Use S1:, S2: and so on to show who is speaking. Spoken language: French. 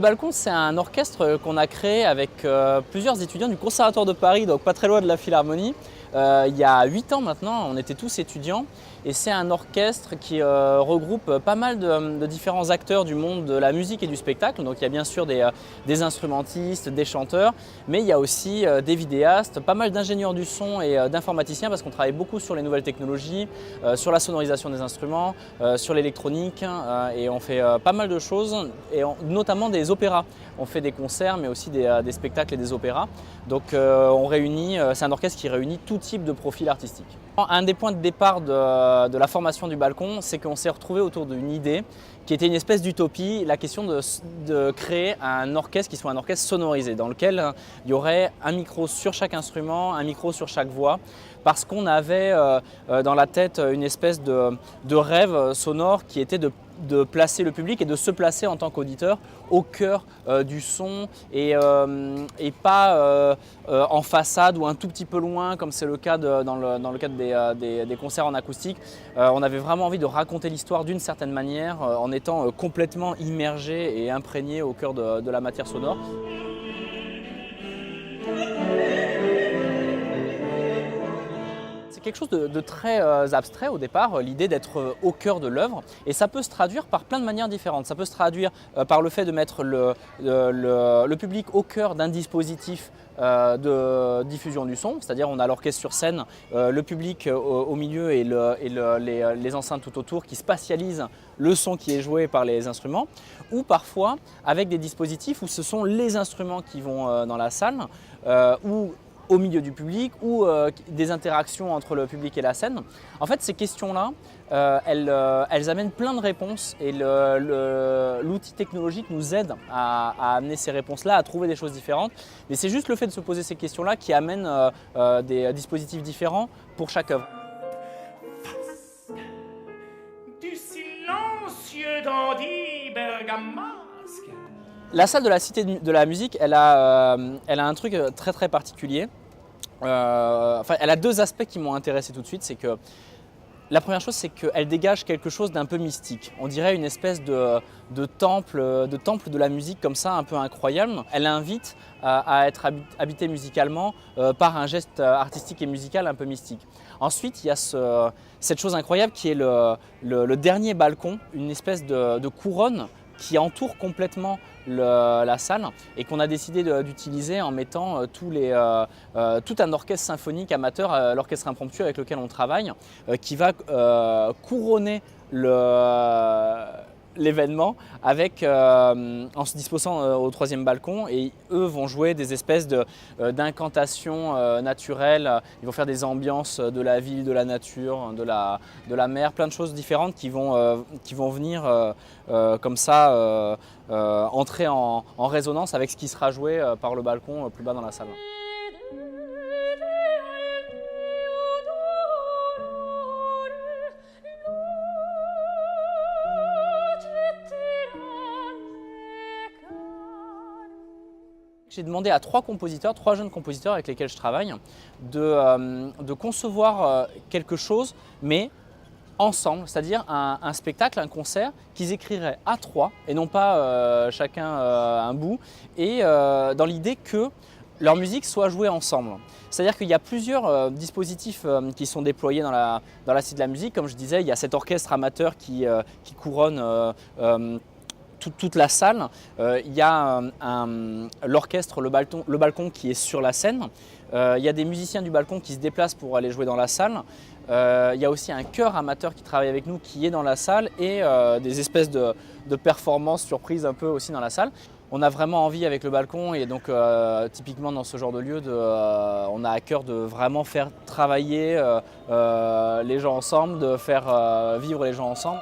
S1: Balcon, c'est un orchestre qu'on a créé avec plusieurs étudiants du Conservatoire de Paris, donc pas très loin de la Philharmonie. Il y a 8 ans maintenant, on était tous étudiants et c'est un orchestre qui regroupe pas mal de différents acteurs du monde de la musique et du spectacle. Donc il y a bien sûr des instrumentistes, des chanteurs, mais il y a aussi des vidéastes, pas mal d'ingénieurs du son et d'informaticiens parce qu'on travaille beaucoup sur les nouvelles technologies, sur la sonorisation des instruments, sur l'électronique et on fait pas mal de choses, et notamment des opéras. On fait des concerts mais aussi des spectacles et des opéras. Donc c'est un orchestre qui réunit tout type de profil artistique. Un des points de départ de la formation du Balcon, c'est qu'on s'est retrouvé autour d'une idée qui était une espèce d'utopie, la question de créer un orchestre qui soit un orchestre sonorisé, dans lequel il y aurait un micro sur chaque instrument, un micro sur chaque voix, parce qu'on avait dans la tête une espèce de rêve sonore qui était de placer le public et de se placer en tant qu'auditeur au cœur du son et pas en façade ou un tout petit peu loin comme c'est le cas dans le cadre des concerts en acoustique. On avait vraiment envie de raconter l'histoire d'une certaine manière en étant complètement immergé et imprégné au cœur de la matière sonore. C'est quelque chose de très abstrait au départ, l'idée d'être au cœur de l'œuvre, et ça peut se traduire par plein de manières différentes. Ça peut se traduire par le fait de mettre le public au cœur d'un dispositif de diffusion du son, c'est-à-dire on a l'orchestre sur scène, le public au milieu et les enceintes tout autour qui spatialisent le son qui est joué par les instruments, ou parfois avec des dispositifs où ce sont les instruments qui vont dans la salle, ou au milieu du public, ou des interactions entre le public et la scène. En fait, ces questions-là, elles amènent plein de réponses et l'outil technologique nous aide à amener ces réponses-là, à trouver des choses différentes. Mais c'est juste le fait de se poser ces questions-là qui amène des dispositifs différents pour chaque œuvre.
S2: Du silencieux dandy bergamasque.
S1: La salle de la Cité de la Musique, elle a un truc très très particulier. Elle a deux aspects qui m'ont intéressé tout de suite. C'est que la première chose, c'est qu'elle dégage quelque chose d'un peu mystique. On dirait une espèce de temple de la musique comme ça, un peu incroyable. Elle invite à être habitée musicalement par un geste artistique et musical un peu mystique. Ensuite, il y a cette chose incroyable qui est le dernier balcon, une espèce de couronne qui entoure complètement la salle et qu'on a décidé d'utiliser en mettant tout un orchestre symphonique amateur, l'orchestre impromptu avec lequel on travaille, qui va couronner l'événement en se disposant au troisième balcon, et eux vont jouer des espèces d'incantations naturelles. Ils vont faire des ambiances de la ville, de la nature, de la mer, plein de choses différentes qui vont venir comme ça entrer en résonance avec ce qui sera joué par le balcon plus bas dans la salle. J'ai demandé à trois jeunes compositeurs avec lesquels je travaille, de concevoir quelque chose, mais ensemble, c'est-à-dire un spectacle, un concert qu'ils écriraient à trois et non pas chacun un bout, et dans l'idée que leur musique soit jouée ensemble. C'est-à-dire qu'il y a plusieurs dispositifs qui sont déployés dans la Cité de la Musique. Comme je disais, il y a cet orchestre amateur qui couronne toute la salle. Il y a l'orchestre, le balcon qui est sur la scène. Il y a des musiciens du balcon qui se déplacent pour aller jouer dans la salle. Il y a aussi un chœur amateur qui travaille avec nous qui est dans la salle, et des espèces de performances surprises un peu aussi dans la salle. On a vraiment envie avec le balcon, et donc typiquement dans ce genre de lieu, on a à cœur de vraiment faire travailler les gens ensemble, de faire vivre les gens ensemble.